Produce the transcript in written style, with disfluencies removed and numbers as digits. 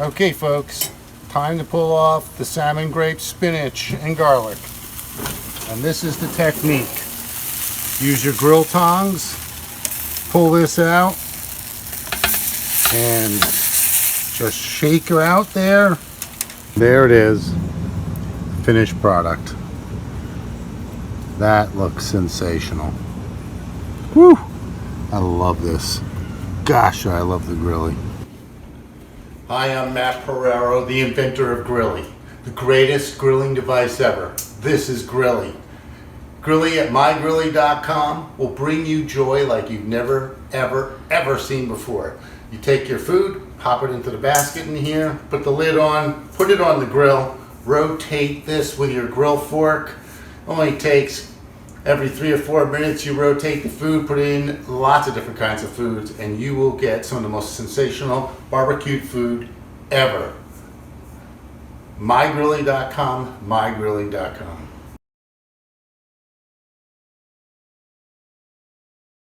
Okay folks, time to pull off the salmon, grape, spinach, and garlic. And this is the technique. Use your grill tongs, pull this out, and just shake her out there. There it is, finished product. That looks sensational. Woo! I love this. Gosh, I love the Grillie. Hi, I'm Matt Pereiro, the inventor of Grillie, the greatest grilling device ever. This is Grillie. Grillie at mygrillie.com will bring you joy like you've never, ever seen before. You take your food, pop it into the basket in here, put the lid on, put it on the grill, rotate this with your grill fork. Only takes every 3 or 4 minutes you rotate the food, put in lots of different kinds of foods, and you will get some of the most sensational barbecued food ever. mygrillie.com, mygrillie.com.